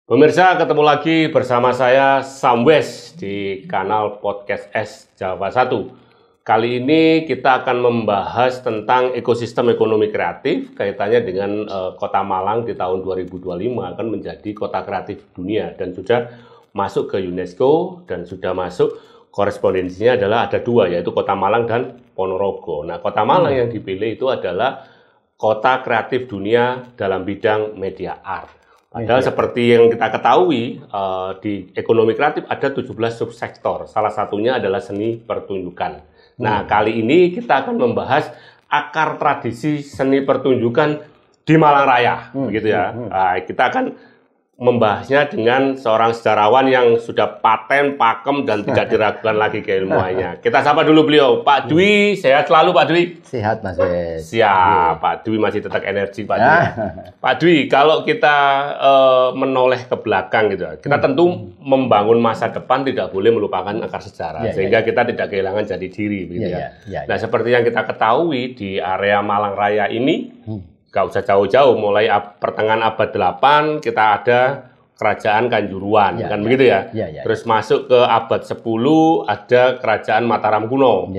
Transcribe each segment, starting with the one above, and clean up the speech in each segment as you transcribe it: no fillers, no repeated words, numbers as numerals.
Pemirsa, ketemu lagi bersama saya Samwes di kanal Podcast S Jawa 1. Kali ini kita akan membahas tentang ekosistem ekonomi kreatif kaitannya dengan Kota Malang di tahun 2025 akan menjadi kota kreatif dunia dan sudah masuk ke UNESCO dan sudah masuk korespondensinya adalah ada dua, yaitu Kota Malang dan Ponorogo. Nah, Kota Malang yang dipilih itu adalah kota kreatif dunia dalam bidang media art. Padahal seperti yang kita ketahui, di ekonomi kreatif ada 17 subsektor. Salah satunya adalah seni pertunjukan. Nah, kali ini kita akan membahas akar tradisi seni pertunjukan di Malang Raya, begitu ya. Nah, kita akan membahasnya dengan seorang sejarawan yang sudah paten, pakem, dan tidak diragukan lagi keilmuannya. Kita sapa dulu beliau, Pak Dwi. Sehat selalu, Pak Dwi? Sehat, Mas Wes. Siap, Pak Dwi masih tetap energi, Pak Dwi. Pak Dwi, kalau kita menoleh ke belakang gitu, kita tentu membangun masa depan tidak boleh melupakan akar sejarah, sehingga kita tidak kehilangan jati diri, begitu ya. Nah, seperti yang kita ketahui di area Malang Raya ini, gak usah jauh-jauh, mulai pertengahan abad 8 kita ada kerajaan Kanjuruan, kan begitu ya? Terus masuk ke abad 10 ada kerajaan Mataram kuno.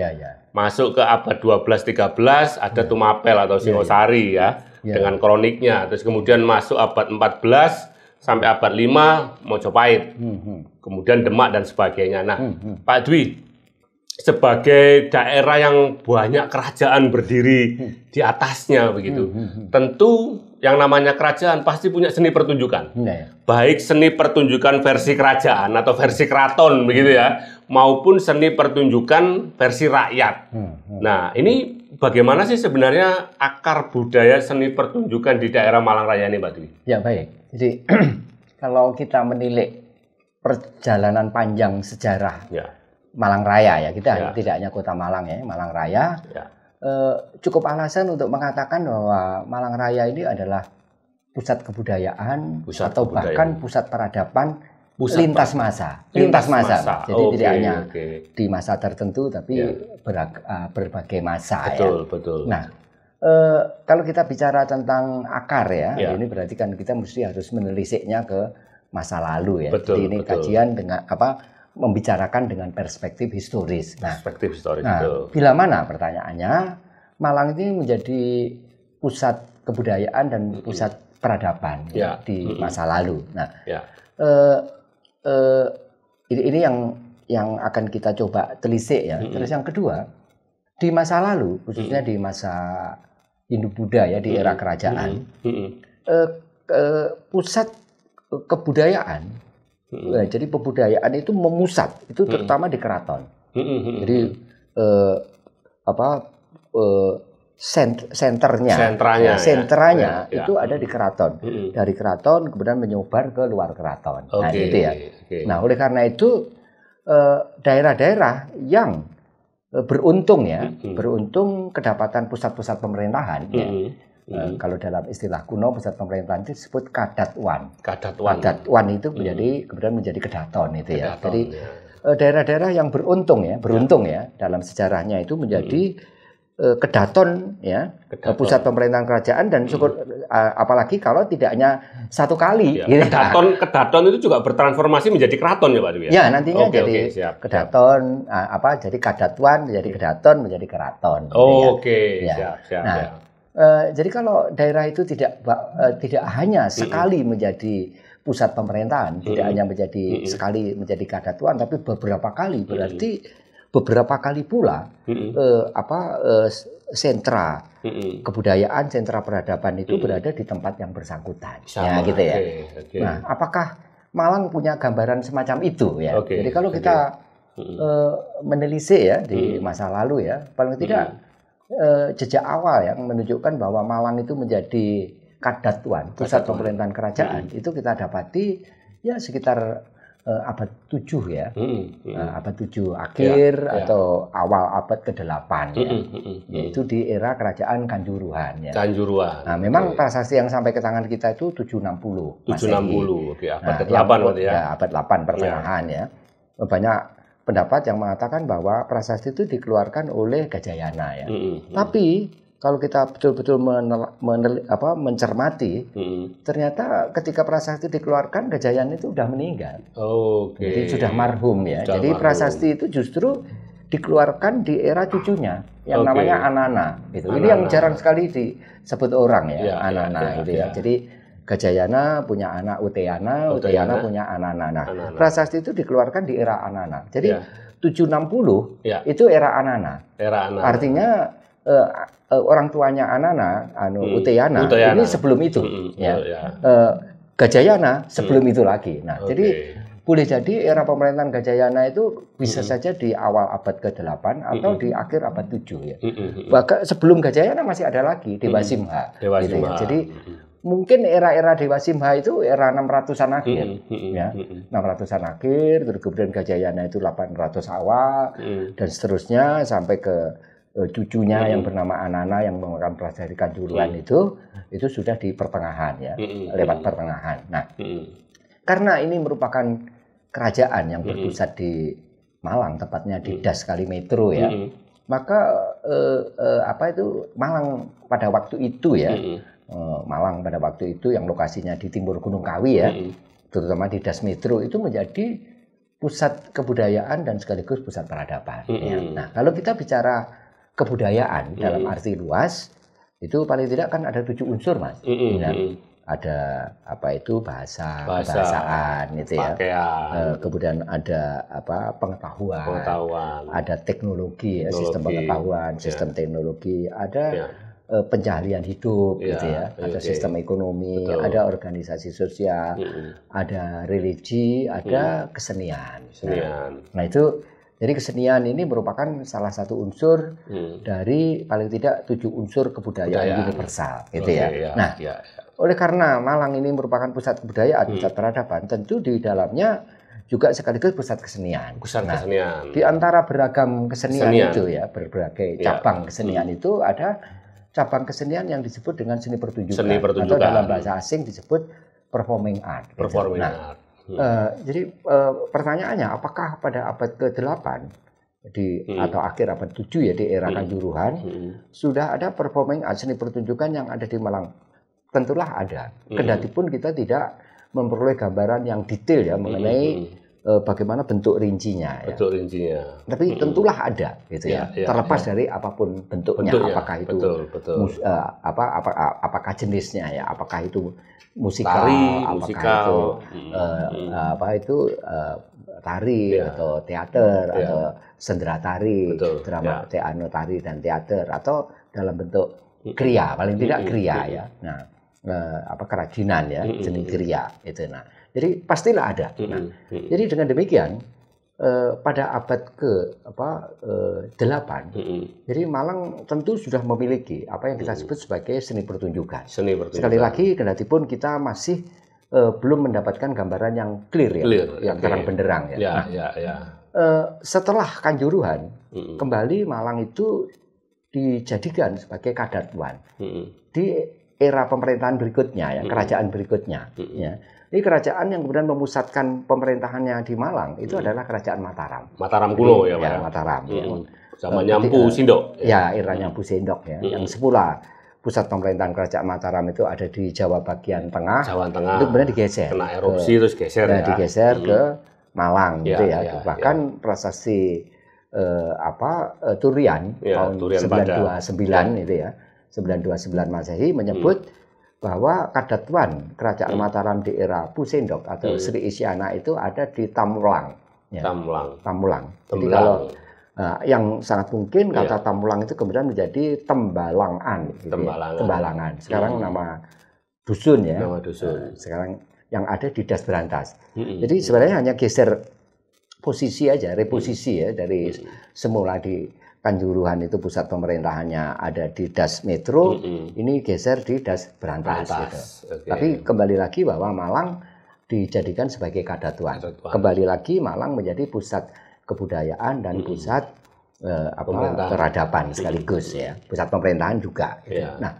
Masuk ke abad 12-13 ada Tumapel atau Singosari ya, dengan kroniknya. Terus kemudian masuk abad 14 sampai abad 5 Mojopahit. Kemudian Demak dan sebagainya. Nah, Pak Dwi, sebagai daerah yang banyak kerajaan berdiri di atasnya begitu, tentu yang namanya kerajaan pasti punya seni pertunjukan, baik seni pertunjukan versi kerajaan atau versi keraton begitu ya, maupun seni pertunjukan versi rakyat. Nah, ini bagaimana sih sebenarnya akar budaya seni pertunjukan di daerah Malang Raya ini, Pak Dwi? Ya, baik. Jadi kalau kita menilik perjalanan panjang sejarah Malang Raya ya, kita tidak hanya Kota Malang ya, Malang Raya. Cukup alasan untuk mengatakan bahwa Malang Raya ini adalah pusat kebudayaan atau bahkan pusat peradaban lintas masa. Jadi tidak hanya di masa tertentu, tapi berbagai masa. Betul. Nah, kalau kita bicara tentang akar ya, ini berarti kan kita mesti harus menelisiknya ke masa lalu ya. Jadi ini kajian dengan membicarakan dengan perspektif historis. Bila mana pertanyaannya, Malang ini menjadi pusat kebudayaan dan pusat peradaban di masa lalu. Nah, ini yang akan kita coba telisik ya. Terus yang kedua, di masa lalu, khususnya di masa Hindu-Buddha ya, di era kerajaan, pusat kebudayaan. Nah, jadi kebudayaan itu memusat, itu terutama di keraton. Jadi sentranya itu ada di keraton. Dari keraton kemudian menyebar ke luar keraton. Nah, gitu ya. Nah, oleh karena itu daerah-daerah yang beruntung kedapatan pusat-pusat pemerintahan ya. Kalau dalam istilah kuno pusat pemerintahan itu disebut kadatwan. Kadatwan itu kemudian menjadi kedaton itu ya. Jadi daerah-daerah yang beruntung ya dalam sejarahnya itu menjadi kedaton ya, pusat pemerintahan kerajaan dan apalagi kalau tidak hanya satu kali. Kedaton itu juga bertransformasi menjadi keraton ya, Pak Dwi? Ya, nantinya jadi kedaton, jadi kadatwan menjadi kedaton menjadi keraton. Siap. Jadi kalau daerah itu tidak hanya sekali menjadi pusat pemerintahan, tidak hanya sekali menjadi kadatuan, tapi beberapa kali, berarti beberapa kali pula sentra kebudayaan, sentra peradaban itu berada di tempat yang bersangkutan. Gitu ya. Nah, apakah Malang punya gambaran semacam itu ya? Jadi kalau kita menelisik ya di masa lalu ya, paling tidak jejak awal yang menunjukkan bahwa Malang itu menjadi kadatuan, pusat pemerintahan kerajaan, itu kita dapati ya sekitar abad 7 ya. Abad 7 akhir atau awal abad ke-8 ya. Yaitu di era kerajaan Kanjuruhan ya. Nah, memang prasasti yang sampai ke tangan kita itu 760. Abad ke-8 berarti ya. Abad 8 pertengahan ya. Banyak pendapat yang mengatakan bahwa prasasti itu dikeluarkan oleh Gajayana ya. Tapi kalau kita betul-betul mencermati, ternyata ketika prasasti dikeluarkan, Gejayan itu sudah meninggal. Jadi sudah marhum ya. Jadi prasasti itu justru dikeluarkan di era cucunya yang namanya Anana. Gitu. Ini yang jarang sekali disebut orang ya, Anana gitu ya. Jadi Gajayana punya anak Uteyana, Uteyana punya Anana. Nah, prasasti itu dikeluarkan di era Anana. Jadi 760 itu era Anana. Artinya orang tuanya Anana, Uteyana, ini sebelum itu, Gajayana sebelum itu lagi. Nah, jadi boleh jadi era pemerintahan Gajayana itu bisa saja di awal abad ke-8 atau di akhir abad 7 ya. Bahkan sebelum Gajayana masih ada lagi Dewa Simha. Gitu ya. Jadi mungkin era-era Dewa Simha itu era 600-an akhir, ya, 600-an akhir, terus kemudian Gajayana itu 800 awal, dan seterusnya sampai ke cucunya yang bernama Anana yang merupakan berasal dari Kanjuruhan itu sudah di pertengahan ya, lewat pertengahan. Nah, karena ini merupakan kerajaan yang berpusat di Malang, tepatnya di Das Kalimetro ya, maka Malang pada waktu itu ya. Malang pada waktu itu yang lokasinya di timur Gunung Kawi ya, terutama di Das Metro itu menjadi pusat kebudayaan dan sekaligus pusat peradaban. Ya. Nah, kalau kita bicara kebudayaan dalam arti luas, itu paling tidak kan ada 7 unsur, Mas. Ada bahasaan gitu ya. Kemudian ada pengetahuan, ada teknologi ya, sistem pengetahuan, sistem teknologi, ada pencaharian hidup gitu ya, ada sistem ekonomi, ada organisasi sosial, ada religi, ada kesenian. Nah itu jadi kesenian ini merupakan salah satu unsur dari paling tidak 7 unsur kebudayaan universal gitu ya. Nah, oleh karena Malang ini merupakan pusat kebudayaan, pusat peradaban, tentu di dalamnya juga sekaligus pusat kesenian. Kesenian. Di antara beragam kesenian itu ya, berbagai cabang kesenian itu ada cabang kesenian yang disebut dengan seni pertunjukan. Atau dalam bahasa asing disebut performing art. Jadi pertanyaannya, apakah pada abad ke-8 atau akhir abad 7 ya, di era Kanjuruhan sudah ada performing art, seni pertunjukan yang ada di Malang? Tentulah ada. Kendati pun kita tidak memperoleh gambaran yang detail ya mengenai bagaimana bentuk rincinya. Tapi tentulah ada, gitu ya. Terlepas dari apapun bentuknya, apakah itu apakah jenisnya ya, apakah itu musikal, tari atau teater atau sendera tari, drama tari dan teater, atau dalam bentuk kriya, paling tidak kriya ya. Nah, kerajinan ya, seni kriya itu. Nah, jadi pastilah ada. Nah, jadi dengan demikian pada abad ke-8, jadi Malang tentu sudah memiliki apa yang kita sebut sebagai seni pertunjukan. Sekali lagi, kendati pun kita masih belum mendapatkan gambaran yang clear ya, yang terang benderang ya. Setelah Kanjuruhan, kembali Malang itu dijadikan sebagai kadatuan di era pemerintahan berikutnya ya, kerajaan berikutnya ya. Ini kerajaan yang kemudian memusatkan pemerintahannya di Malang itu adalah kerajaan Mataram. Mataram kuno ya, Pak. Ya, Mataram. Zamannya Mpu Sindok. Ya, eranya Mpu Sindok ya. Yang semula pusat pemerintahan kerajaan Mataram itu ada di Jawa bagian tengah. Itu kemudian digeser. Kena erupsi terus geser ya. Digeser ke Malang gitu ya. Bahkan prasasti Turian tahun 929 itu ya. 929 Masehi menyebut bahwa kadatuan kerajaan Mataram di era Pusendok atau Sri Isyana itu ada di Tamulang. Ya. Tamulang. Jadi kalau yang sangat mungkin kata Tamulang itu kemudian menjadi Tembalangan. Gitu Tembalangan. Sekarang nama dusun ya. Nama dusun. Sekarang yang ada di Das Berantas. Jadi sebenarnya hanya geser posisi aja, reposisi ya dari semula di Kanjuruhan itu pusat pemerintahannya ada di Das Metro, ini geser di Das Berantas. Gitu. Tapi kembali lagi bahwa Malang dijadikan sebagai kadatuan. Kembali lagi Malang menjadi pusat kebudayaan dan pusat peradaban sekaligus ya, pusat pemerintahan juga. Gitu. Nah,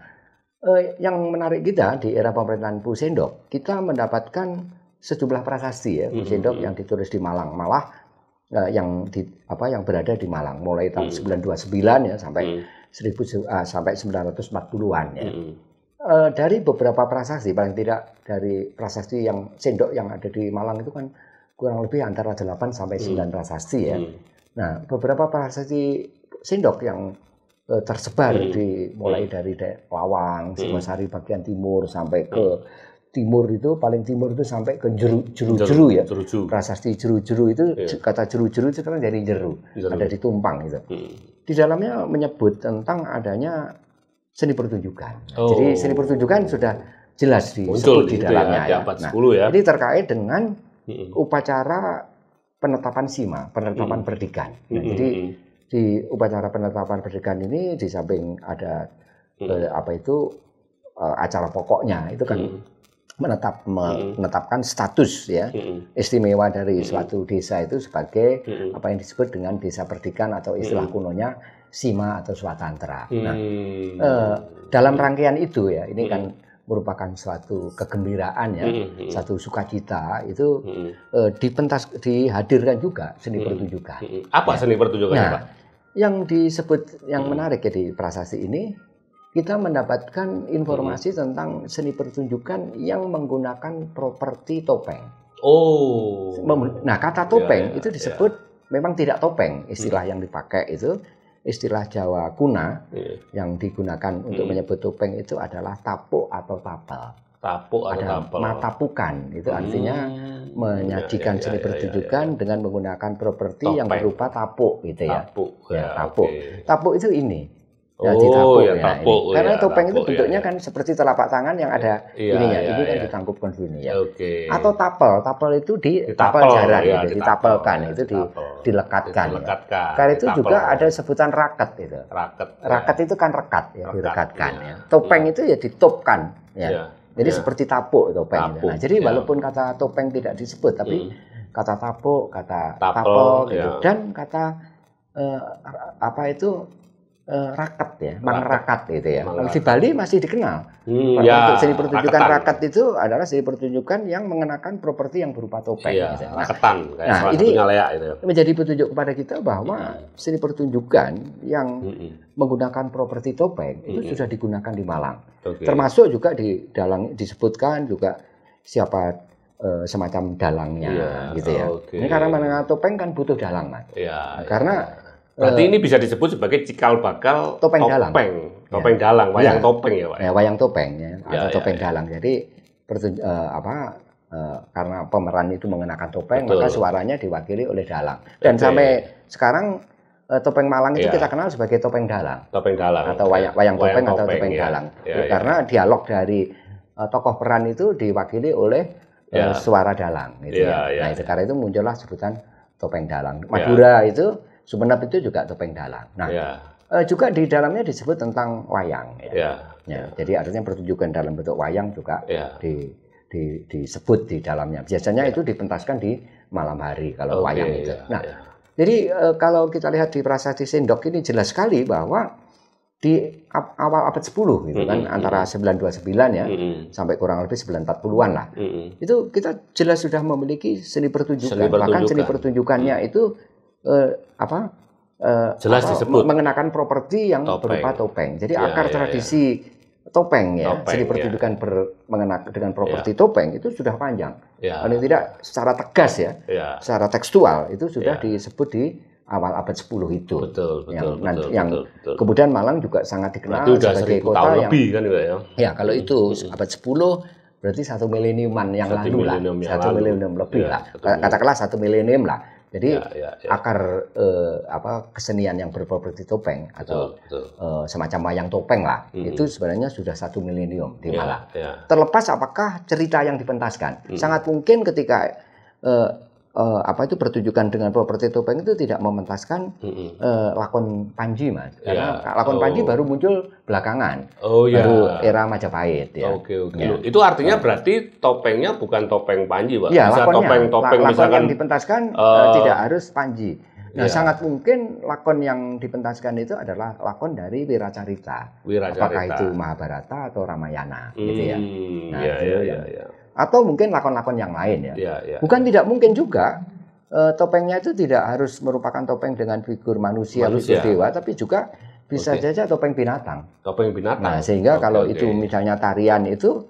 yang menarik kita di era pemerintahan Pusendok, kita mendapatkan sejumlah prasasti ya, Pusendok yang ditulis di Malang, malah yang berada di Malang mulai tahun 929 ya sampai sampai 940-an ya. Dari beberapa prasasti, paling tidak dari prasasti yang sendok yang ada di Malang itu kan kurang lebih antara 8 sampai 9 prasasti ya. Nah, beberapa prasasti sendok yang tersebar mulai dari Lawang, Singosari bagian timur sampai ke timur itu, paling timur itu sampai ke Jeru-Jeru ya. Prasasti Jeru-Jeru itu, kata Jeru-Jeru itu kan dari Jeru, ada di Tumpang itu. Di dalamnya menyebut tentang adanya seni pertunjukan. Jadi seni pertunjukan sudah jelas disebut di dalamnya ya. Nah, jadi terkait dengan upacara penetapan sima, penetapan perdikan. Nah, jadi di upacara penetapan perdikan ini di samping ada acara pokoknya itu kan menetapkan status ya istimewa dari suatu desa itu sebagai apa yang disebut dengan desa perdikan atau istilah kunonya sima atau swatantra. Nah, dalam rangkaian itu ya ini kan merupakan suatu kegembiraan ya, satu sukacita itu dihadirkan juga seni pertunjukan. Apa seni pertunjukan, Pak? Yang disebut yang menarik ya di prasasti ini, kita mendapatkan informasi tentang seni pertunjukan yang menggunakan properti topeng. Nah, kata topeng itu disebut memang tidak topeng, istilah yang dipakai itu istilah Jawa kuna yang digunakan untuk menyebut topeng itu adalah tapuk atau tapel. Tapuk atau tapel. Matapukan itu artinya menyajikan seni pertunjukan dengan menggunakan properti yang berupa tapuk gitu ya. Tapuk. Tapuk itu ini. Ya, ditapuk ya. Tapuk, karena topeng itu bentuknya kan seperti telapak tangan yang ada ininya. Ini kan ditangkupkan sini ya. Atau tapel. Tapel itu tapel jaran gitu, ditapelkan itu dilekatkan. Karena itu juga ada sebutan raket itu. Raket itu kan rekat ya, direkatkan ya. Topeng itu ya ditopkan ya. Jadi seperti tapuk topeng. Nah, jadi walaupun kata topeng tidak disebut tapi kata tapuk, kata tapel gitu dan kata raket ya, raket gitu ya. Di Bali masih dikenal. Untuk seni pertunjukan raket itu adalah seni pertunjukan yang mengenakan properti yang berupa topeng. Gitu. Raketan. Nah, ini menjadi petunjuk kepada kita bahwa seni pertunjukan yang menggunakan properti topeng itu sudah digunakan di Malang. Termasuk juga di dalang disebutkan juga siapa semacam dalangnya gitu ya. Ini karena mengenal topeng kan butuh dalang, Mas. Karena berarti ini bisa disebut sebagai cikal bakal topeng dalang. Topeng dalang, wayang topeng ya, Pak. Ya, wayang topeng ya, atau topeng dalang. Jadi karena pemeran itu mengenakan topeng, maka suaranya diwakili oleh dalang. Dan sampai sekarang topeng Malang itu kita kenal sebagai topeng dalang. Topeng dalang. Atau wayang topeng atau topeng dalang. Karena dialog dari tokoh peran itu diwakili oleh suara dalang gitu ya. Nah, itu karena itu muncullah sebutan topeng dalang. Madura itu Sumenep itu juga topeng dalang. Nah, juga di dalamnya disebut tentang wayang. Jadi artinya pertunjukan dalam bentuk wayang juga disebut di dalamnya. Biasanya itu dipentaskan di malam hari kalau wayang itu. Nah, jadi kalau kita lihat di prasasti Sendok ini jelas sekali bahwa di awal abad 10 gitu kan, antara 929 ya sampai kurang lebih 940-an lah. Itu kita jelas sudah memiliki seni pertunjukan. Bahkan seni pertunjukannya itu jelas disebut mengenakan properti yang berupa topeng. Jadi akar tradisi topeng ya, seni pertunjukan dengan properti topeng itu sudah panjang. Paling tidak secara tegas ya, secara tekstual itu sudah disebut di awal abad 10 itu. Betul. Kemudian Malang juga sangat dikenal sebagai kota yang lebih kan ya kalau itu abad 10 berarti 1 mileniuman yang lalu lah. 1 milenium lebih lah. Katakanlah 1 milenium lah. Jadi akar kesenian yang berproperti topeng atau semacam wayang topeng lah itu sebenarnya sudah 1 milenium di Malang. Terlepas apakah cerita yang dipentaskan, sangat mungkin ketika pertunjukan dengan properti topeng itu tidak mementaskan lakon Panji, Mas. Karena lakon Panji baru muncul belakangan, baru era Majapahit. Ya. Itu artinya berarti topengnya bukan topeng Panji, Pak. Ya, lakonnya, lakon misalkan yang dipentaskan tidak harus Panji. Nah, sangat mungkin lakon yang dipentaskan itu adalah lakon dari Wiracarita. Apakah itu Mahabharata atau Ramayana, gitu ya. Nah, atau mungkin lakon-lakon yang lain ya. Bukan tidak mungkin juga topengnya itu tidak harus merupakan topeng dengan figur manusia, figur dewa, tapi juga bisa saja topeng binatang. Topeng binatang. Nah, sehingga kalau itu misalnya tarian itu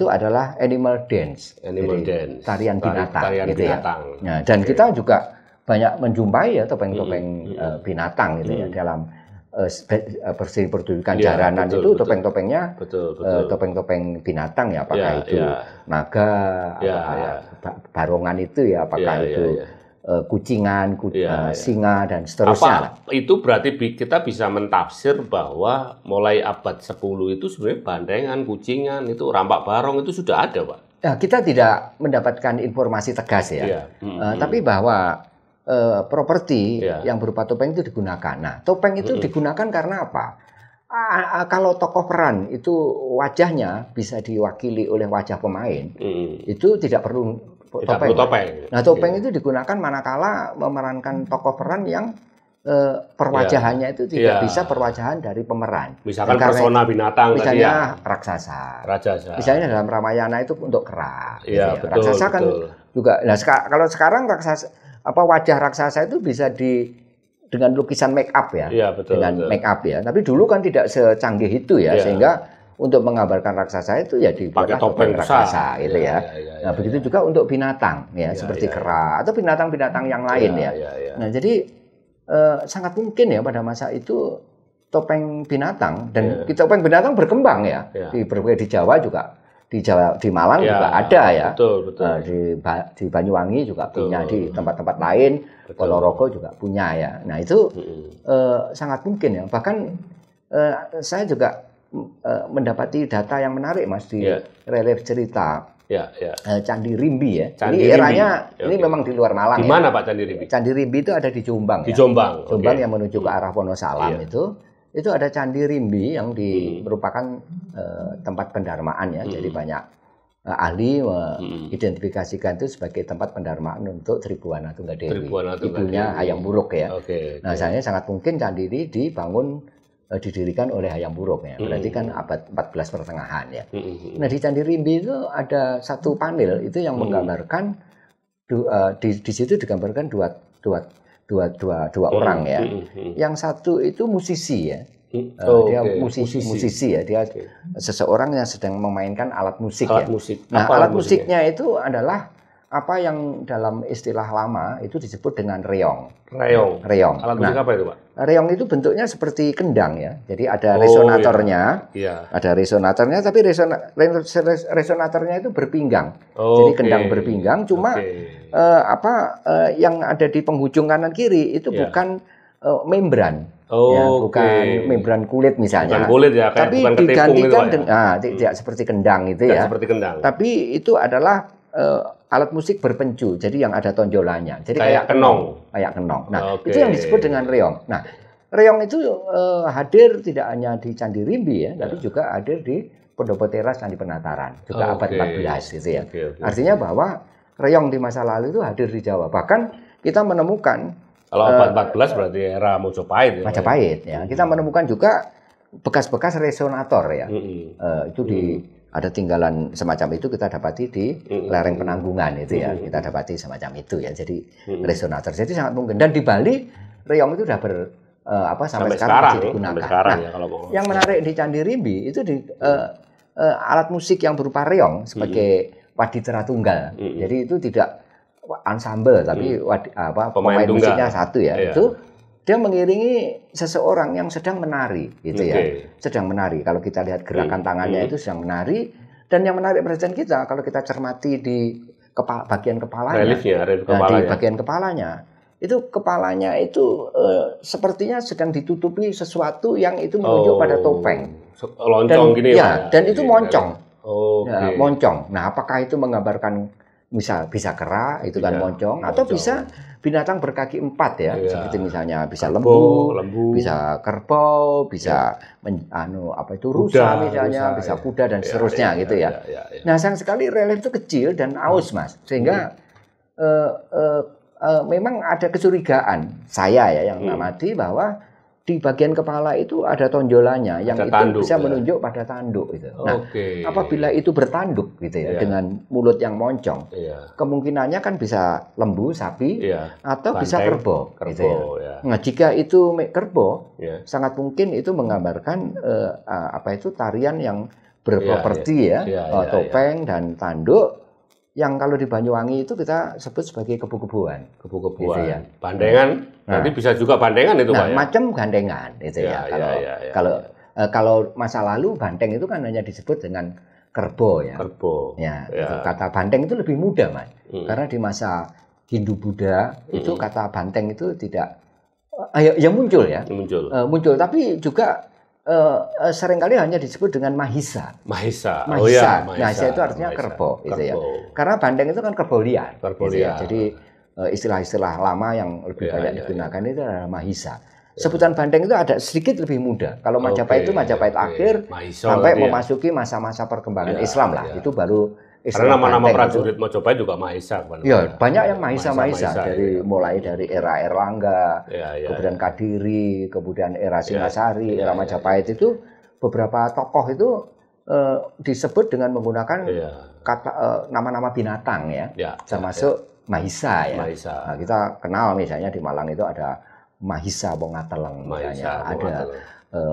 adalah animal dance. Animal dance. Tarian binatang. Tarian gitu binatang. Ya. Nah, dan kita juga banyak menjumpai ya topeng-topeng binatang gitu ya dalam pertunjukan jaranan itu topeng-topengnya topeng-topeng binatang ya, apakah itu naga, apakah barongan itu ya, apakah itu kucingan, singa dan seterusnya. Itu berarti kita bisa mentafsir bahwa mulai abad 10 itu sebenarnya bandengan, kucingan, itu rampak barong itu sudah ada, Pak. Ya, kita tidak mendapatkan informasi tegas ya, tapi bahwa properti yang berupa topeng itu digunakan. Nah, topeng itu digunakan karena apa? Kalau tokoh peran itu wajahnya bisa diwakili oleh wajah pemain, itu tidak perlu topeng. Nah, topeng itu digunakan manakala memerankan tokoh peran yang perwajahannya itu tidak bisa perwajahan dari pemeran. Misalkan persona binatang, misalnya raksasa. Misalnya dalam Ramayana itu untuk kera. Raksasa kan juga. Nah, kalau sekarang raksasa wajah raksasa itu bisa dengan lukisan make up ya, dengan make up ya. Tapi dulu kan tidak secanggih itu ya, sehingga untuk menggambarkan raksasa itu ya dipakai topeng raksasa gitu ya. Nah, begitu juga untuk binatang ya, seperti kera atau binatang-binatang yang lain ya. Nah, jadi sangat mungkin ya pada masa itu topeng binatang dan topeng binatang berkembang ya. Di Jawa juga. Di Malang juga ada ya, di Banyuwangi juga punya, di tempat-tempat lain, Ponorogo juga punya ya. Nah itu sangat mungkin ya. Bahkan saya juga mendapati data yang menarik Mas di relief cerita Candi Rimbi ya. Ini eranya ini memang di luar Malang. Di mana Pak Candi Rimbi? Candi Rimbi itu ada di Jombang. Di Jombang. Jombang yang menuju ke arah Wonosalam itu ada Candi Rimbi yang merupakan tempat pendarmaan ya. Jadi banyak ahli mengidentifikasikan itu sebagai tempat pendarmaan untuk Tribuana Tunggadewi. Ibunya Hayam Wuruk ya. Nah, saya sangat mungkin Candi ini didirikan oleh Hayam Wuruk ya. Berarti kan abad 14 pertengahan ya. Nah, di Candi Rimbi itu ada satu panel itu yang menggambarkan di situ digambarkan dua orang ya. Yang satu itu musisi ya. Dia musisi ya. Dia seseorang yang sedang memainkan alat musik ya. Nah, alat musiknya itu adalah apa yang dalam istilah lama itu disebut dengan reong. Reong. Alat musik apa itu, Pak? Reong itu bentuknya seperti kendang ya. Jadi ada resonatornya. Ada resonatornya, tapi resonatornya itu berpinggang. Jadi kendang berpinggang, cuma yang ada di penghujung kanan kiri itu bukan membran. Bukan membran kulit misalnya. Bukan kulit ya, tapi digantikan dengan tidak seperti kendang itu ya. Seperti kendang. Tapi itu adalah alat musik berpencu, jadi yang ada tonjolannya. Jadi kayak kenong. Nah, itu yang disebut dengan reong. Nah, reong itu hadir tidak hanya di Candi Rimbi ya, tapi juga hadir di Pendopo Teras Candi Penataran, juga abad 14 gitu ya. Artinya bahwa reong di masa lalu itu hadir di Jawa. Bahkan kita menemukan kalau abad 14 berarti era Majapahit ya. Majapahit ya. Kita menemukan juga bekas-bekas resonator ya. Itu ada tinggalan semacam itu kita dapati di lereng Penanggungan itu ya. Kita dapati semacam itu ya. Jadi resonator. Jadi sangat mungkin. Dan di Bali reong itu sudah sampai sekarang masih digunakan. Yang menarik di Candi Rimbi itu alat musik yang berupa reong sebagai waditra tunggal. Jadi itu tidak ensemble tapi pemain musiknya satu ya. Itu dia mengiringi seseorang yang sedang menari gitu ya. Sedang menari. Kalau kita lihat gerakan tangannya itu sedang menari, dan yang menarik perhatian kita kalau kita cermati di bagian kepalanya. Relief di bagian kepalanya. Itu kepalanya itu sepertinya sedang ditutupi sesuatu yang itu menunjuk pada topeng. Loncong gini ya. Dan itu moncong. Moncong. Nah, apakah itu menggambarkan bisa kera itu kan moncong, atau bisa binatang berkaki 4 ya, seperti misalnya bisa lembu, bisa kerbau, bisa rusa misalnya, bisa kuda dan seterusnya gitu ya. Nah, sayang sekali relief itu kecil dan aus Mas, sehingga memang ada kecurigaan saya ya yang mengamati bahwa di bagian kepala itu ada tonjolannya yang itu tanduk, bisa menunjuk pada tanduk itu. Nah, apabila itu bertanduk gitu ya dengan mulut yang moncong, kemungkinannya kan bisa lembu, sapi, atau Banteng, bisa kerbau. Gitu ya. Nah, jika itu kerbau, sangat mungkin itu menggambarkan tarian yang berproperti topeng dan tanduk. Yang kalau di Banyuwangi itu kita sebut sebagai kebu-kebuan. Kebu-kebuan. Gitu ya. Bandengan, nanti bisa juga bandengan itu Pak ya? Macam gandengan itu ya. Kalau masa lalu banteng itu kan hanya disebut dengan kerbau ya. Kerbau. Ya, kata banteng itu lebih mudah Mas. Karena di masa Hindu-Buddha itu kata banteng itu tidak muncul ya. Muncul tapi juga seringkali hanya disebut dengan mahisa. Mahisa. Mahisa itu artinya kerbau, gitu ya. Karena banteng itu kan kerbau liar. Gitu ya. Jadi istilah-istilah lama yang lebih banyak digunakan itu adalah mahisa. Sebutan banteng itu ada sedikit lebih mudah. Kalau Majapahit itu Majapahit akhir sampai memasuki masa-masa perkembangan Islam lah. Itu baru karena nama-nama prajurit Majapahit juga mahisa. Ya, banyak yang mahisa dari mulai dari era Erlangga, kemudian Kadiri, kemudian era Singasari, era Majapahit itu beberapa tokoh itu disebut dengan menggunakan kata nama-nama binatang ya, termasuk mahisa ya. Nah, kita kenal misalnya di Malang itu ada mahisa Bongateleng misalnya, ada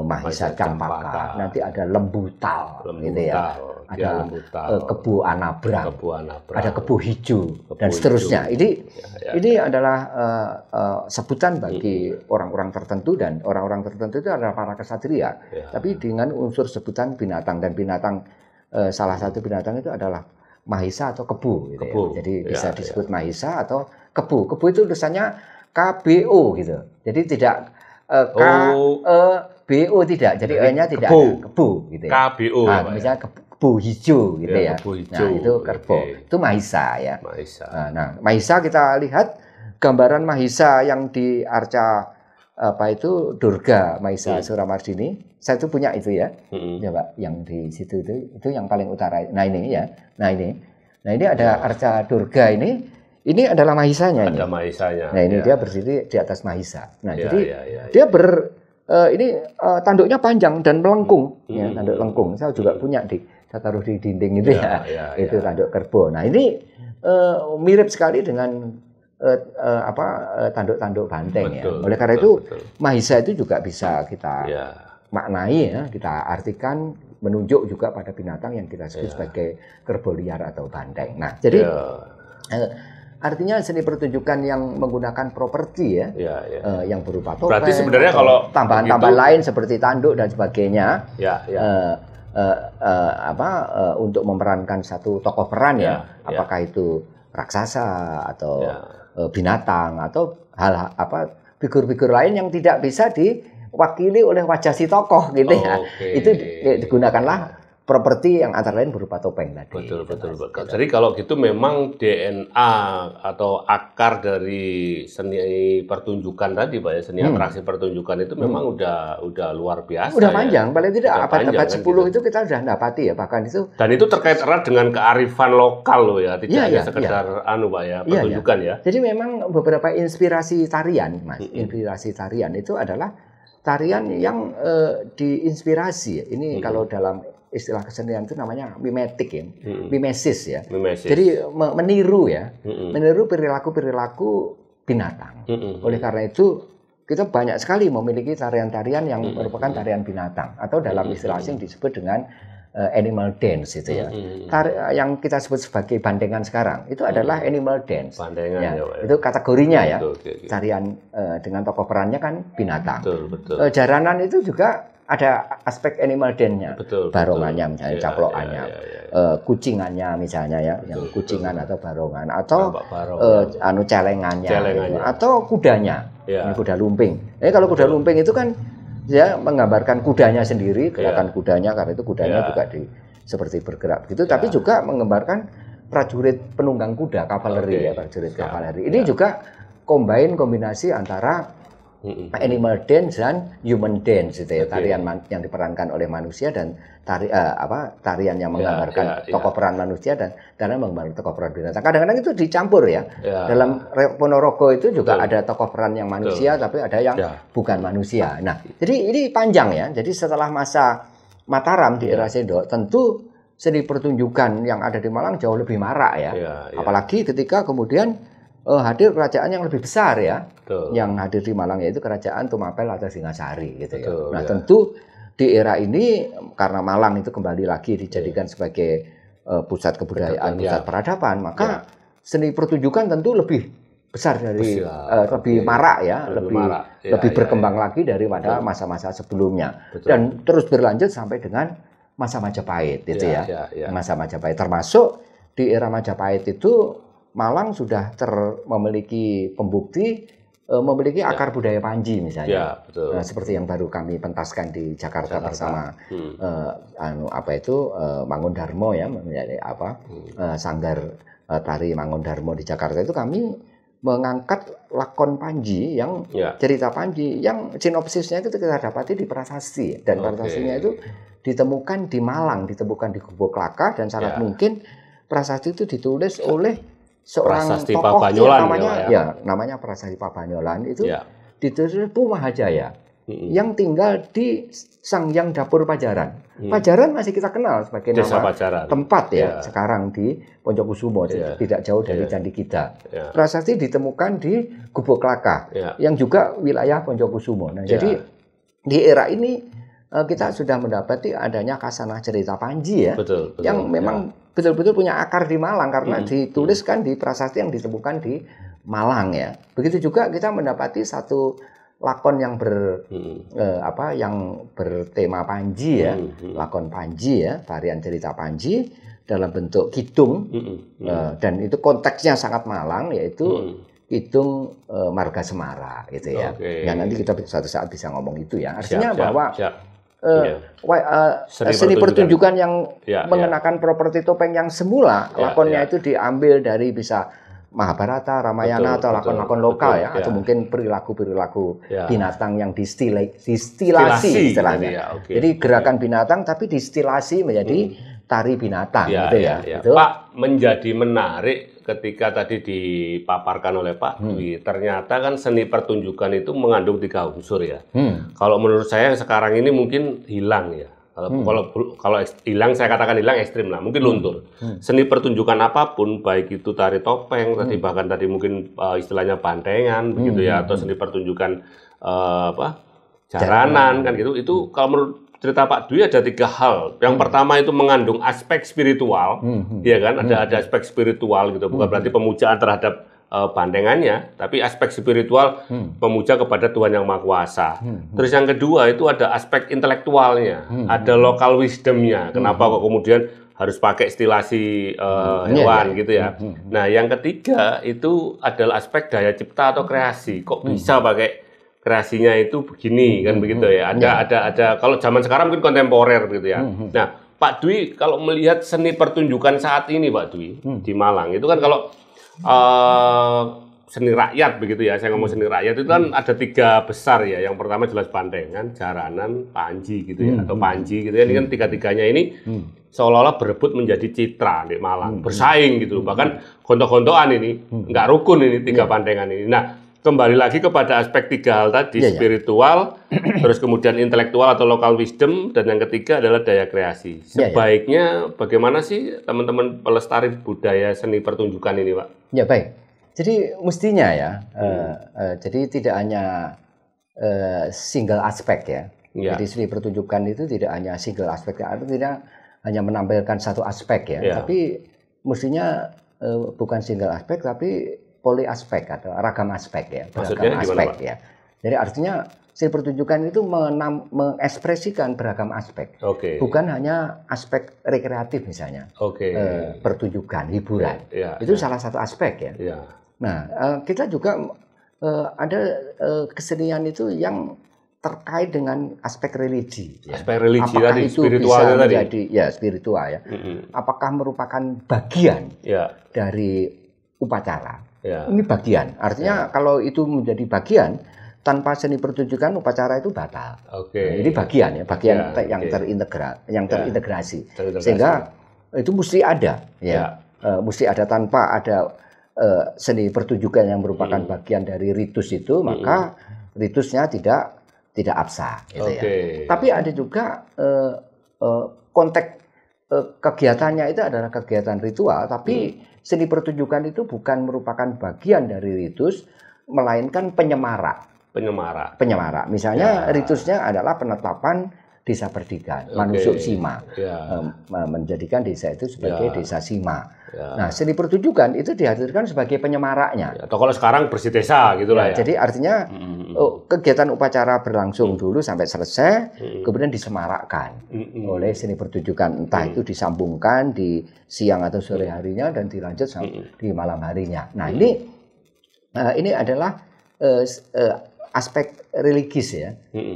mahisa Campaka, nanti ada lembutal gitu ya. Ada kebu anabrang, ada kebu hijau, dan seterusnya. Ini adalah sebutan bagi orang-orang tertentu, dan orang-orang tertentu itu adalah para kesatria. Tapi dengan unsur sebutan binatang, dan binatang salah satu binatang itu adalah mahisa atau kebu. Gitu ya. Jadi bisa disebut mahisa atau kebu. Kebu itu tulisannya KBO gitu. Jadi tidak KEBO tidak. Jadi E-nya tidak ada. Kebu gitu ya. KBO. Nah, misalnya kebu hijau gitu ya. Nah, itu kerbau. Itu mahisa ya. Nah, mahisa kita lihat gambaran mahisa yang di arca Durga Mahisa Suramardini. Saya tuh punya itu ya. Ya, Pak, yang di situ itu yang paling utara. Nah, ini ya. Nah, ini ada arca Durga ini. Ini adalah mahisanya. Ada mahisanya. Nah, ini dia berdiri di atas mahisa. Nah, jadi dia tanduknya panjang dan melengkung, ya, tanduk lengkung. Saya juga punya saya taruh di dinding itu itu tanduk kerbau. Nah, ini mirip sekali dengan tanduk-tanduk banteng ya. Oleh karena itu mahisa itu juga bisa kita maknai ya, kita artikan menunjuk juga pada binatang yang kita sebut sebagai kerbau liar atau banteng. Nah, jadi artinya seni pertunjukan yang menggunakan properti yang berupa topeng, berarti sebenarnya kalau tambahan-tambahan lain seperti tanduk dan sebagainya, untuk memerankan satu tokoh peran apakah itu raksasa atau binatang atau figur-figur lain yang tidak bisa diwakili oleh wajah si tokoh gitu ya. Itu digunakanlah properti yang antara lain berupa topeng tadi. Betul. Jadi kalau gitu memang DNA atau akar dari seni pertunjukan tadi, Pak ya, seni atraksi pertunjukan itu memang udah luar biasa. Udah panjang, paling tidak abad 10 itu kita sudah dapati ya, bahkan itu. Dan itu terkait erat dengan kearifan lokal loh ya, tidak hanya sekedar Pak ya, pertunjukan ya. Jadi memang beberapa inspirasi tarian, Mas. Inspirasi tarian itu adalah tarian yang diinspirasi. Ini kalau dalam istilah kesenian itu namanya mimetik ya, mimesis ya. Jadi meniru ya, meniru perilaku binatang. Oleh karena itu kita banyak sekali memiliki tarian-tarian yang merupakan tarian binatang atau dalam istilah asing disebut dengan animal dance itu ya. Yang kita sebut sebagai bandengan sekarang itu adalah animal dance. Bandengan ya. Itu kategorinya ya. Tarian dengan tokoh perannya kan binatang. Betul. Jaranan itu juga ada aspek animal dance-nya, barongannya misalnya, caplokannya, kucingannya misalnya ya, yang kucingan atau barongan, atau celengannya, atau kudanya, ini kuda lumping. Kalau kuda lumping itu kan ya menggambarkan kudanya sendiri, gerakan kudanya, karena itu kudanya juga seperti bergerak gitu, tapi juga menggambarkan prajurit penunggang kuda, kavaleri ya, prajurit kavaleri. Ini juga kombinasi antara animal dance dan human dance itu ya, tarian yang diperankan oleh manusia dan tarian yang menggambarkan tokoh peran manusia dan tarian menggambarkan tokoh peran binatang. Kadang-kadang itu dicampur ya. Dalam Ponorogo itu juga ada tokoh peran yang manusia tapi ada yang bukan manusia. Nah, jadi ini panjang ya. Jadi setelah masa Mataram di era Sendok, tentu seni pertunjukan yang ada di Malang jauh lebih marak ya. Apalagi ketika kemudian hadir kerajaan yang lebih besar ya. Yang hadir di Malang yaitu kerajaan Tumapel atau Singasari gitu ya. Nah, tentu di era ini karena Malang itu kembali lagi dijadikan sebagai pusat kebudayaan, pusat peradaban, maka seni pertunjukan tentu lebih besar dari lebih marak ya, lebih berkembang lagi daripada masa-masa sebelumnya. Dan terus berlanjut sampai dengan masa Majapahit gitu ya. Masa Majapahit termasuk di era Majapahit itu Malang sudah memiliki pembukti memiliki akar budaya Panji misalnya, seperti yang baru kami pentaskan di Jakarta bersama Mangundarmo ya, menjadi sanggar tari Mangundarmo di Jakarta itu kami mengangkat lakon Panji yang cerita Panji yang sinopsisnya itu kita dapati di prasasti dan prasastinya itu ditemukan di Malang, ditemukan di Gubuk Laka dan sangat mungkin prasasti itu ditulis oleh seorang Prasasti tokoh Pabanyolan, namanya Prasasti Pabanyolan itu ditulis Mahajaya yang tinggal di Sangyang Dapur Pajaran. Pajaran masih kita kenal sebagai nama tempat ya sekarang di Poncokusumo tidak jauh dari Candi Kita. Prasasti ditemukan di Gubuk Laka yang juga wilayah Poncokusumo. Nah, jadi di era ini kita sudah mendapati adanya kasanah cerita Panji ya, yang memang betul-betul punya akar di Malang karena dituliskan di prasasti yang ditemukan di Malang ya. Begitu juga kita mendapati satu lakon yang yang bertema Panji ya, lakon Panji ya, varian cerita Panji dalam bentuk kidung dan itu konteksnya sangat Malang yaitu kidung Marga Semara gitu ya. Ya nanti kita suatu saat bisa ngomong itu ya. Artinya bahwa seni pertunjukan yang mengenakan properti topeng yang semula lakonnya itu diambil dari bisa Mahabharata, Ramayana atau lakon-lakon lokal ya atau mungkin perilaku-perilaku binatang yang distilasi istilahnya. Jadi gerakan binatang tapi distilasi menjadi tari binatang gitu ya. Gitu. Pak, menjadi menarik ketika tadi dipaparkan oleh Pak Dwi, ternyata kan seni pertunjukan itu mengandung 3 unsur ya. Kalau menurut saya sekarang ini mungkin hilang ya. Kalau hilang, saya katakan hilang ekstrim lah, mungkin luntur. Seni pertunjukan apapun, baik itu tari topeng, bahkan tadi mungkin istilahnya bantengan, begitu ya, atau seni pertunjukan jaranan kan gitu. Itu kalau menurut cerita Pak Dwi ada 3 hal. Yang pertama itu mengandung aspek spiritual, ya kan? Ada aspek spiritual gitu, bukan berarti pemujaan terhadap bandengannya, tapi aspek spiritual memuja kepada Tuhan Yang Maha Kuasa. Terus yang kedua itu ada aspek intelektualnya, ada local wisdomnya. Kenapa kok kemudian harus pakai stilasi hewan gitu ya? Nah, yang ketiga itu adalah aspek daya cipta atau kreasi. Kok bisa pakai kreasinya itu begini kan begitu ya. Ada kalau zaman sekarang mungkin kontemporer gitu ya. Nah, Pak Dwi kalau melihat seni pertunjukan saat ini Pak Dwi di Malang itu kan kalau seni rakyat begitu ya. Saya ngomong seni rakyat itu kan ada 3 besar ya. Yang pertama jelas bandengan, jaranan, panji gitu ya atau panji gitu ya. Ini kan 3-3-nya ini seolah-olah berebut menjadi citra di Malang, bersaing gitu. Bahkan gontok-gontokan ini nggak rukun ini 3 bandengan ini. Nah, kembali lagi kepada aspek 3 hal tadi, spiritual, terus kemudian intelektual atau local wisdom, dan yang ketiga adalah daya kreasi. Sebaiknya bagaimana sih teman-teman pelestari budaya seni pertunjukan ini, Pak? Ya baik, jadi mestinya ya, jadi tidak hanya single aspek ya. Jadi seni pertunjukan itu tidak hanya single aspek, artinya hanya menampilkan satu aspek ya. Tapi mestinya bukan single aspek, tapi poli aspek atau ragam aspek ya, beragam aspek ya. Jadi artinya seni pertunjukan itu mengekspresikan beragam aspek, bukan hanya aspek rekreatif misalnya, pertunjukan, hiburan, itu salah satu aspek ya. Nah, kita juga ada kesenian itu yang terkait dengan aspek religi. Aspek religi apakah tadi, itu spiritual bisa tadi. menjadi spiritual ya? Apakah merupakan bagian dari upacara? Ini bagian. Artinya kalau itu menjadi bagian, tanpa seni pertunjukan upacara itu batal. Nah, ini bagian yang terintegrasi. Sehingga itu mesti ada, mesti ada. Tanpa ada seni pertunjukan yang merupakan bagian dari ritus itu, maka ritusnya tidak absah. Gitu ya. Tapi ada juga konteks kegiatannya itu adalah kegiatan ritual, tapi seni pertunjukan itu bukan merupakan bagian dari ritus, melainkan penyemarak. Misalnya ritusnya adalah penetapan desa Perdikan, Manusuk Sima, menjadikan desa itu sebagai desa Sima. Nah, seni pertunjukan itu dihadirkan sebagai penyemaraknya. Atau kalau sekarang bersih desa gitulah ya. Jadi artinya kegiatan upacara berlangsung dulu sampai selesai, kemudian disemarakkan oleh seni pertunjukan, entah itu disambungkan di siang atau sore harinya dan dilanjut sampai di malam harinya. Nah, ini adalah aspek religis ya,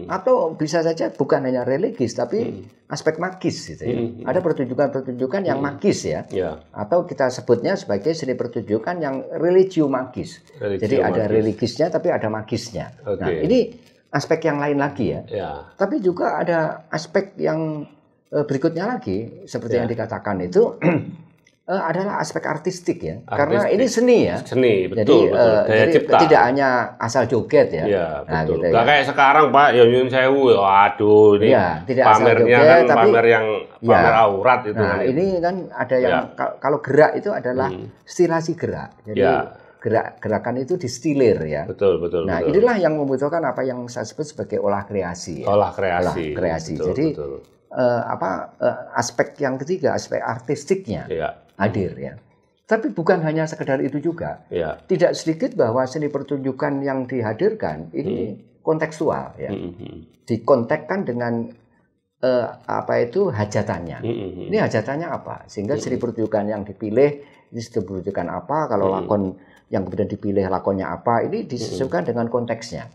atau bisa saja bukan hanya religis tapi aspek magis gitu ya. Ada pertunjukan-pertunjukan yang magis ya, atau kita sebutnya sebagai seni pertunjukan yang religio magis. Jadi ada religisnya tapi ada magisnya. Nah, ini aspek yang lain lagi ya. Tapi juga ada aspek yang berikutnya lagi, seperti yang dikatakan itu adalah aspek artistik ya, karena ini seni ya. Seni, betul. Jadi tidak hanya asal joget ya. Nah, betul. Gitu, kayak sekarang Pak, ya Nyun Sewu, waduh ini pamernya joget, kan tapi, pamer yang pamer aurat itu. Nah, kan ini kan ada yang kalau gerak itu adalah stilasi gerak. Jadi gerakan itu distilir ya. Betul. Nah, inilah yang membutuhkan apa yang saya sebut sebagai olah kreasi. Olah kreasi. Betul, jadi aspek yang ketiga, aspek artistiknya hadir ya. Tapi bukan hanya sekedar itu juga. Tidak sedikit bahwa seni pertunjukan yang dihadirkan ini kontekstual ya. Dikontekkan dengan hajatannya. Ini hajatannya apa? Sehingga seni pertunjukan yang dipilih ini seni pertunjukan apa? Kalau lakon yang kemudian dipilih lakonnya apa? Ini disesuaikan dengan konteksnya.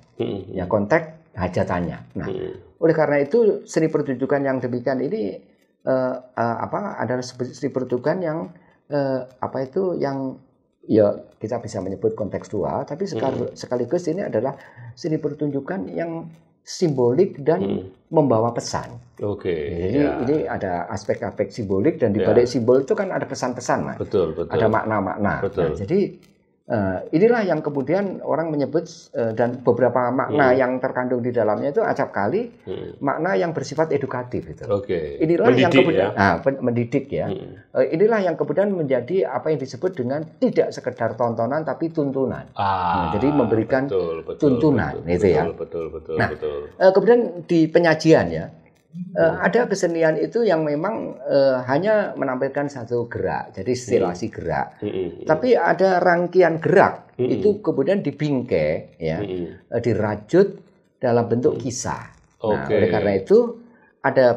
Ya, konteks hajatannya. Nah, oleh karena itu seni pertunjukan yang demikian ini adalah seni pertunjukan yang yang ya kita bisa menyebut kontekstual, tapi sekaligus ini adalah seni pertunjukan yang simbolik dan membawa pesan. Jadi ini ada aspek-aspek simbolik dan di balik simbol itu kan ada pesan-pesan, Mas. Betul. Ada makna-makna. Nah, jadi inilah yang kemudian orang menyebut dan beberapa makna yang terkandung di dalamnya itu acap kali makna yang bersifat edukatif itu. Inilah mendidik, yang kemudian mendidik ya. Inilah yang kemudian menjadi apa yang disebut dengan tidak sekedar tontonan tapi tuntunan. Jadi memberikan tuntunan itu ya. Betul. Kemudian di penyajian ya. Ada kesenian itu yang memang hanya menampilkan satu gerak, jadi stilasi gerak. Tapi ada rangkaian gerak itu kemudian dibingkai, ya, dirajut dalam bentuk kisah. Nah, oleh karena itu ada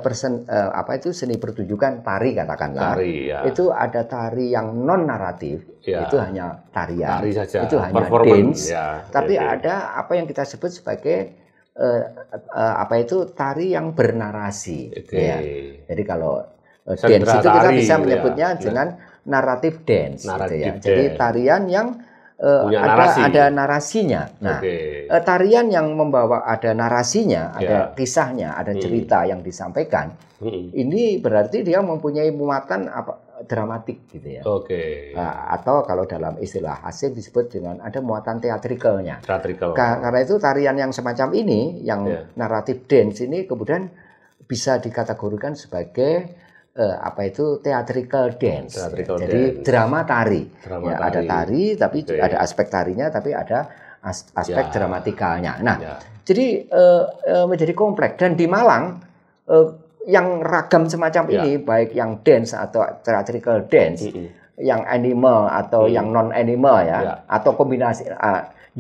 seni pertunjukan tari katakanlah. Itu ada tari yang non naratif, itu hanya tarian, tari saja. Itu hanya dance. Tapi ada apa yang kita sebut sebagai tari yang bernarasi. Ya. Jadi kalau dance itu kita bisa menyebutnya dengan naratif dance. Jadi tarian yang ada narasinya. Nah, tarian yang membawa ada narasinya, ada kisahnya, ada cerita yang disampaikan. Ini berarti dia mempunyai muatan dramatik gitu ya. Atau kalau dalam istilah asing disebut dengan ada muatan teatrikalnya. Karena itu tarian yang semacam ini, yang naratif dance ini kemudian bisa dikategorikan sebagai theatrical dance. Jadi drama tari. Ada tari tapi ada aspek tarinya tapi ada aspek dramatikalnya. Nah, jadi menjadi kompleks dan di Malang yang ragam semacam ini, baik yang dance atau theatrical dance, yang animal atau yang non animal atau kombinasi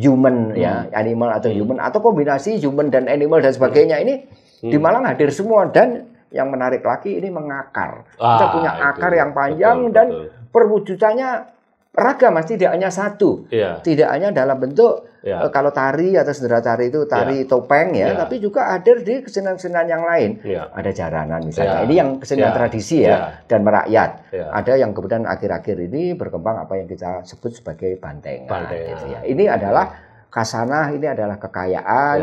human animal atau human atau kombinasi human dan animal dan sebagainya ini di Malang hadir semua dan yang menarik lagi ini mengakar. Kita punya akar yang panjang dan perwujudannya ragam, Mas, tidak hanya satu. Tidak hanya dalam bentuk kalau tari atau sendera tari itu tari topeng tapi juga hadir di kesenian-kesenian yang lain. Ada jaranan misalnya. Ini yang kesenian tradisi dan merakyat. Ada yang kemudian akhir-akhir ini berkembang apa yang kita sebut sebagai bantengan. Gitu ya. Ini adalah Kasanah ini adalah kekayaan,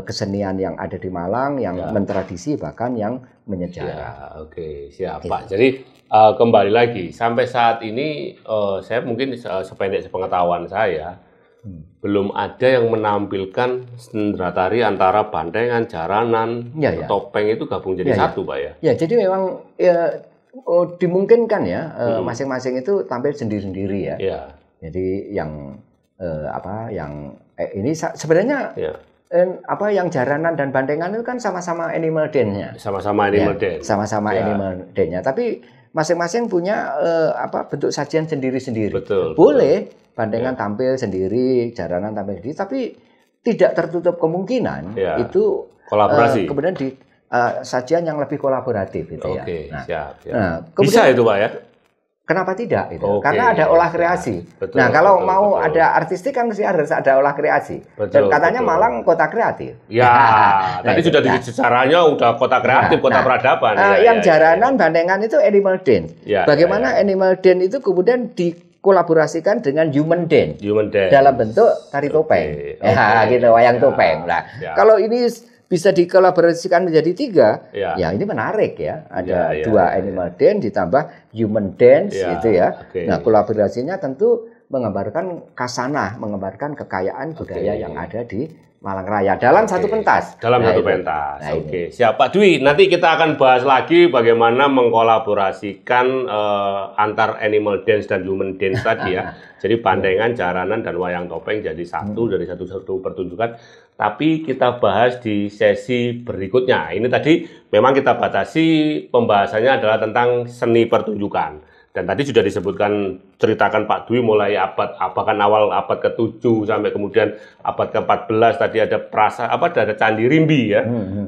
kesenian yang ada di Malang, yang mentradisi bahkan yang menyejarah. Oke, siap Pak. Jadi kembali lagi, sampai saat ini saya mungkin sependek sepengetahuan saya, belum ada yang menampilkan sendera tari antara bandengan, jaranan, topeng itu gabung jadi satu, Pak ya? Ya, jadi memang dimungkinkan ya, masing-masing itu tampil sendiri-sendiri ya. Jadi yang ini sebenarnya yang jaranan dan bandengan itu kan sama-sama animal dance-nya. Sama-sama animal dance. Sama-sama animal dance-nya. Tapi masing-masing punya bentuk sajian sendiri-sendiri. Boleh bandengan tampil sendiri, jaranan tampil sendiri, tapi tidak tertutup kemungkinan itu kolaborasi. Kemudian di sajian yang lebih kolaboratif gitu ya. Siap. Nah, bisa itu Pak ya? Kenapa tidak? Gitu. Karena ada olah kreasi. Kalau mau ada artistik kan mesti harus ada olah kreasi. Dan katanya Malang kota kreatif. Ya, tadi sudah di sejarahnya udah kota kreatif, kota peradaban. Yang jaranan, bandengan itu animal dance. Bagaimana animal dance itu kemudian dikolaborasikan dengan human dance. Dalam bentuk tari topeng. Gitu, wayang topeng. Nah, kalau ini bisa dikolaborasikan menjadi 3, ya ini menarik ya. Ada 2 animal dance ditambah human dance gitu ya. Nah, kolaborasinya tentu menggambarkan kasanah, menggambarkan kekayaan budaya yang ada di Malang Raya dalam satu pentas. Dalam satu pentas. Siap Pak Dwi. Nanti kita akan bahas lagi bagaimana mengkolaborasikan antar animal dance dan human dance tadi ya. Jadi bandengan, jaranan dan wayang topeng jadi satu dari satu pertunjukan. Tapi kita bahas di sesi berikutnya. Ini tadi memang kita batasi pembahasannya adalah tentang seni pertunjukan. Dan tadi sudah disebutkan, ceritakan Pak Dwi mulai bahkan awal abad ke-7 sampai kemudian abad ke-14 tadi ada ada Candi Rimbi ya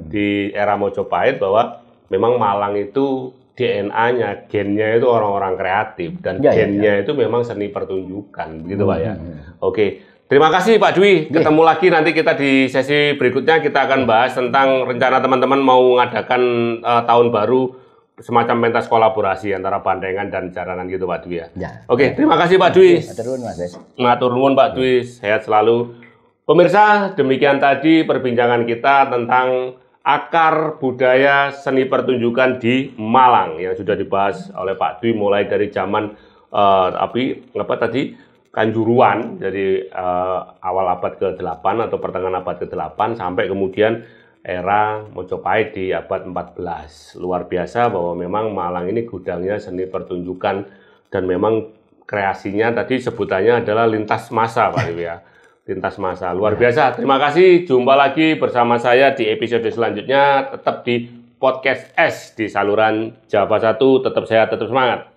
di era Mojopahit, bahwa memang Malang itu DNA-nya, gennya itu orang-orang kreatif dan gennya itu memang seni pertunjukan, begitu Pak ya. Oke, terima kasih Pak Dwi. Ketemu lagi nanti kita di sesi berikutnya, kita akan bahas tentang rencana teman-teman mau mengadakan tahun baru semacam pentas kolaborasi antara bandengan dan jaranan gitu Pak Dwi ya. Oke, terima kasih Pak Dwi. Matur nuwun Pak Dwi, sehat selalu. Pemirsa, demikian tadi perbincangan kita tentang akar budaya seni pertunjukan di Malang yang sudah dibahas oleh Pak Dwi mulai dari zaman Kanjuruan, jadi awal abad ke-8 atau pertengahan abad ke-8 sampai kemudian era Mojopahit di abad 14. Luar biasa bahwa memang Malang ini gudangnya seni pertunjukan dan memang kreasinya tadi sebutannya adalah lintas masa Pak Dewi ya. Lintas masa. Luar biasa. Terima kasih. Jumpa lagi bersama saya di episode selanjutnya. Tetap di Podcast S di saluran Java 1. Tetap sehat, tetap semangat.